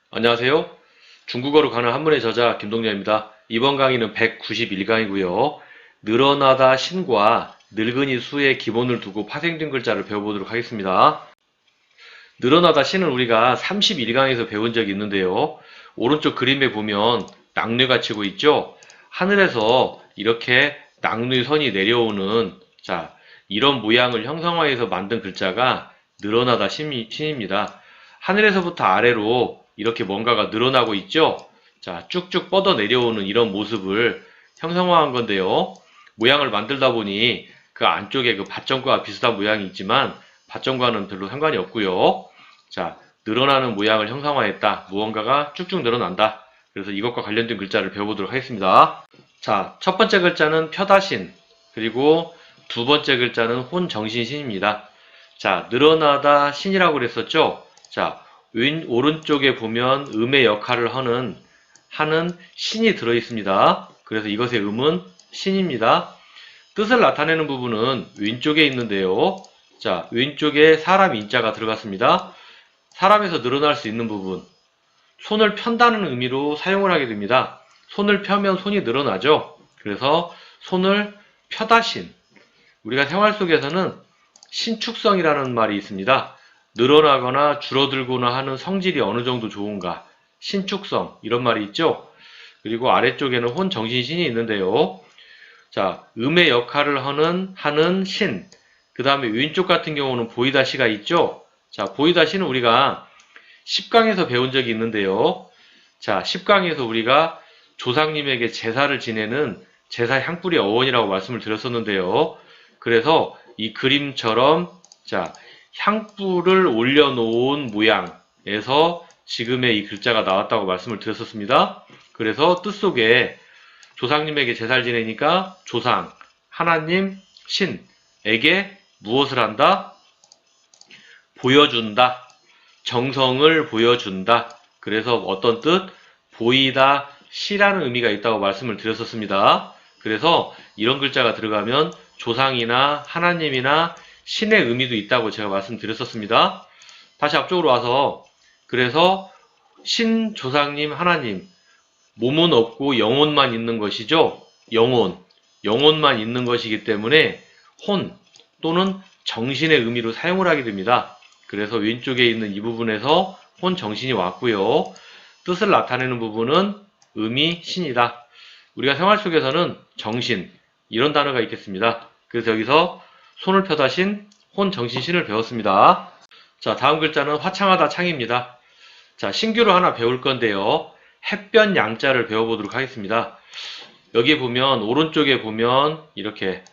안녕하세요. 중국어로 가는 한문의 저자 김동렬입니다. 이번 강의는 191강이고요. 늘어나다 신과 늙은이 수의 기본을 두고 파생된 글자를 배워보도록 하겠습니다. 늘어나다 신은 우리가 31강에서 배운 적이 있는데요. 오른쪽 그림에 보면 낙뢰가 치고 있죠. 하늘에서 이렇게 낙뢰 선이 내려오는 이런 모양을 형성화해서 만든 글자가 늘어나다 신입니다. 하늘에서부터 아래로 이렇게 뭔가가 늘어나고 있죠. 쭉쭉 뻗어 내려오는 이런 모습을 형성화한 건데요. 모양을 만들다 보니 그 안쪽에 그 밭정과 비슷한 모양이 있지만 밭정과는 별로 상관이 없고요. 늘어나는 모양을 형성화했다. 무언가가 쭉쭉 늘어난다. 그래서 이것과 관련된 글자를 배워보도록 하겠습니다. 첫 번째 글자는 펴다신, 그리고 두 번째 글자는 혼정신신입니다. 늘어나다 신이라고 그랬었죠? 오른쪽에 보면 음의 역할을 하는 신이 들어있습니다. 그래서 이것의 음은 신입니다. 뜻을 나타내는 부분은 왼쪽에 있는데요. 왼쪽에 사람 인자가 들어갔습니다. 사람에서 늘어날 수 있는 부분, 손을 편다는 의미로 사용을 하게 됩니다. 손을 펴면 손이 늘어나죠. 그래서 손을 펴다신. 우리가 생활 속에서는 신축성이라는 말이 있습니다. 늘어나거나 줄어들거나 하는 성질이 어느 정도 좋은가. 신축성, 이런 말이 있죠. 그리고 아래쪽에는 혼정신신이 있는데요. 음의 역할을 하는 신. 그 다음에 왼쪽 같은 경우는 보이다시가 있죠. 보이다시는 우리가 10강에서 배운 적이 있는데요. 10강에서 우리가 조상님에게 제사를 지내는 제사 향불의 어원이라고 말씀을 드렸었는데요. 그래서 이 그림처럼 향불을 올려놓은 모양에서 지금의 이 글자가 나왔다고 말씀을 드렸었습니다. 그래서 뜻 속에 조상님에게 제사를 지내니까 조상, 하나님, 신에게 무엇을 한다? 보여준다. 정성을 보여준다. 그래서 어떤 뜻? 보이다, 시라는 의미가 있다고 말씀을 드렸었습니다. 그래서 이런 글자가 들어가면 조상이나 하나님이나 신의 의미도 있다고 제가 말씀드렸었습니다. 다시 앞쪽으로 와서 그래서 신, 조상님, 하나님, 몸은 없고 영혼만 있는 것이죠. 영혼만 있는 것이기 때문에 혼 또는 정신의 의미로 사용을 하게 됩니다. 그래서 왼쪽에 있는 이 부분에서 혼 정신이 왔고요. 뜻을 나타내는 부분은 음이 신이다. 우리가 생활 속에서는 정신, 이런 단어가 있겠습니다. 그래서 여기서 손을 펴다 신, 혼 정신 신을 배웠습니다. 다음 글자는 화창하다 창입니다. 신규로 하나 배울 건데요. 햇변 양자를 배워보도록 하겠습니다. 여기 보면 오른쪽에 보면 이렇게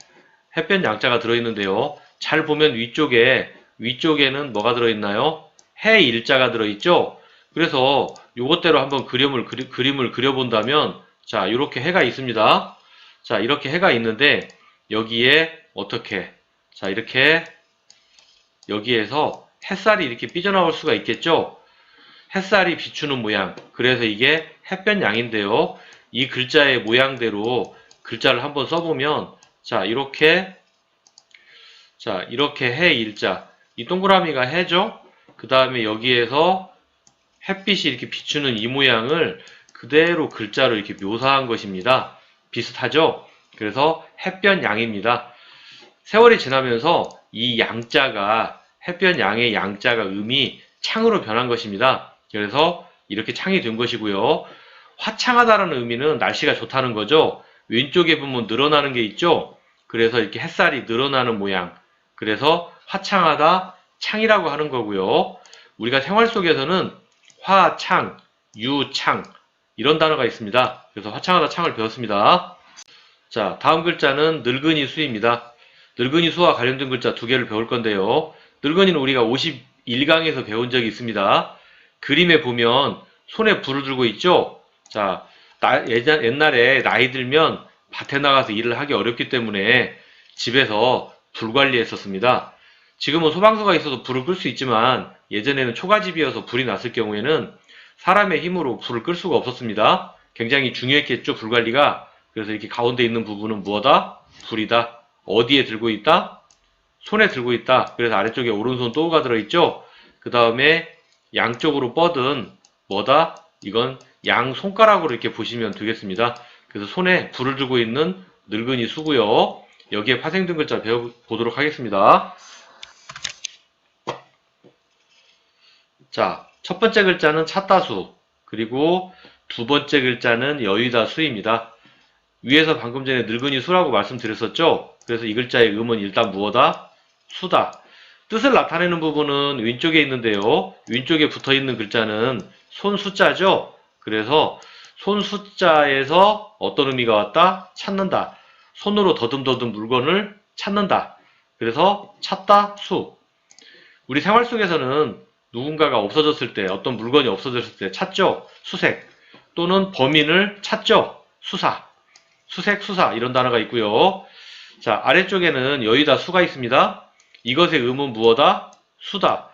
햇변 양자가 들어있는데요. 잘 보면 위쪽에는 뭐가 들어있나요? 해 일자가 들어있죠? 그래서 요것대로 한번 그림을 그려본다면 이렇게 해가 있습니다. 이렇게 해가 있는데 여기에 어떻게 이렇게 여기에서 햇살이 이렇게 삐져나올 수가 있겠죠? 햇살이 비추는 모양. 그래서 이게 햇변양인데요. 이 글자의 모양대로 글자를 한번 써보면 이렇게 해 일자. 이 동그라미가 해죠? 그 다음에 여기에서 햇빛이 이렇게 비추는 이 모양을 그대로 글자로 이렇게 묘사한 것입니다. 비슷하죠? 그래서 햇변양입니다. 세월이 지나면서 이 양자가 햇변양의 양자가 음이 창으로 변한 것입니다. 그래서 이렇게 창이 된 것이고요. 화창하다라는 의미는 날씨가 좋다는 거죠. 왼쪽에 보면 늘어나는 게 있죠. 그래서 이렇게 햇살이 늘어나는 모양. 그래서 화창하다, 창이라고 하는 거고요. 우리가 생활 속에서는 화창, 유창 이런 단어가 있습니다. 그래서 화창하다, 창을 배웠습니다. 다음 글자는 늙은이 수입니다. 늙은이 수와 관련된 글자 두 개를 배울 건데요. 늙은이는 우리가 51강에서 배운 적이 있습니다. 그림에 보면 손에 불을 들고 있죠. 옛날에 나이 들면 밭에 나가서 일을 하기 어렵기 때문에 집에서 불 관리했었습니다. 지금은 소방서가 있어서 불을 끌 수 있지만 예전에는 초가집이어서 불이 났을 경우에는 사람의 힘으로 불을 끌 수가 없었습니다. 굉장히 중요했겠죠, 불 관리가. 그래서 이렇게 가운데 있는 부분은 무엇다? 불이다. 어디에 들고 있다? 손에 들고 있다. 그래서 아래쪽에 오른손 또우가 들어있죠. 그 다음에 양쪽으로 뻗은 뭐다? 이건 양 손가락으로 이렇게 보시면 되겠습니다. 그래서 손에 불을 들고 있는 늙은이 수고요. 여기에 파생된 글자 배워보도록 하겠습니다. 자, 첫 번째 글자는 찾다수, 그리고 두 번째 글자는 여의다 수입니다. 위에서 방금 전에 늙은이 수라고 말씀드렸었죠? 그래서 이 글자의 음은 일단 무엇다? 수다. 뜻을 나타내는 부분은 왼쪽에 있는데요. 왼쪽에 붙어있는 글자는 손 숫자죠? 그래서 손 숫자에서 어떤 의미가 왔다? 찾는다. 손으로 더듬더듬 물건을 찾는다. 그래서 찾다, 수. 우리 생활 속에서는 누군가가 없어졌을 때, 어떤 물건이 없어졌을 때 찾죠? 수색. 또는 범인을 찾죠? 수사. 수색, 수사 이런 단어가 있고요. 자, 아래쪽에는 여의다 수가 있습니다. 이것의 음은 무엇다? 수다.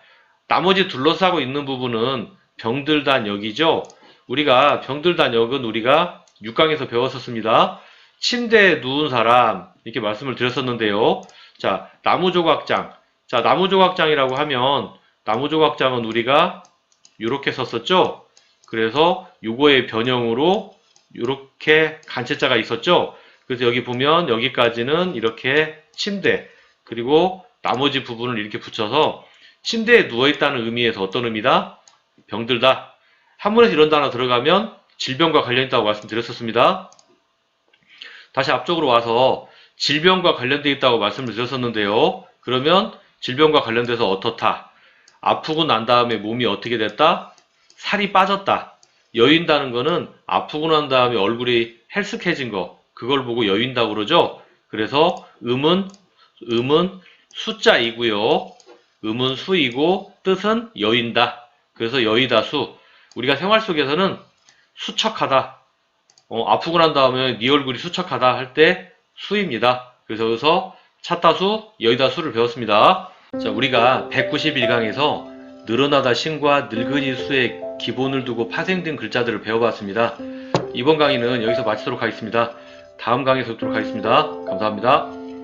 나머지 둘러싸고 있는 부분은 병들단 역이죠. 우리가 병들단 역은 우리가 6강에서 배웠었습니다. 침대에 누운 사람 이렇게 말씀을 드렸었는데요. 자, 나무조각장. 자, 나무조각장이라고 하면 나무조각장은 우리가 이렇게 썼었죠. 그래서 요거의 변형으로 이렇게 간체자가 있었죠. 그래서 여기 보면 여기까지는 이렇게 침대, 그리고 나머지 부분을 이렇게 붙여서 침대에 누워있다는 의미에서 어떤 의미다? 병들다. 한문에서 이런 단어 들어가면 질병과 관련있다고 말씀드렸었습니다. 다시 앞쪽으로 와서 질병과 관련되어 있다고 말씀을 드렸었는데요. 그러면 질병과 관련돼서 어떻다? 아프고 난 다음에 몸이 어떻게 됐다? 살이 빠졌다. 여윈다는 거는 아프고 난 다음에 얼굴이 헬쓱해진 거, 그걸 보고 여윈다고 그러죠. 그래서 음은 숫자이고요. 음은 수이고 뜻은 여윈다. 그래서 여의다 수. 우리가 생활 속에서는 수척하다. 아프고 난 다음에 네 얼굴이 수척하다 할 때 수입니다. 그래서 여기서 찾다수, 여의다수를 배웠습니다. 자, 우리가 191강에서 늘어나다 신과 늙은이 수의 기본을 두고 파생된 글자들을 배워봤습니다. 이번 강의는 여기서 마치도록 하겠습니다. 다음 강의에서 뵙도록 하겠습니다. 감사합니다.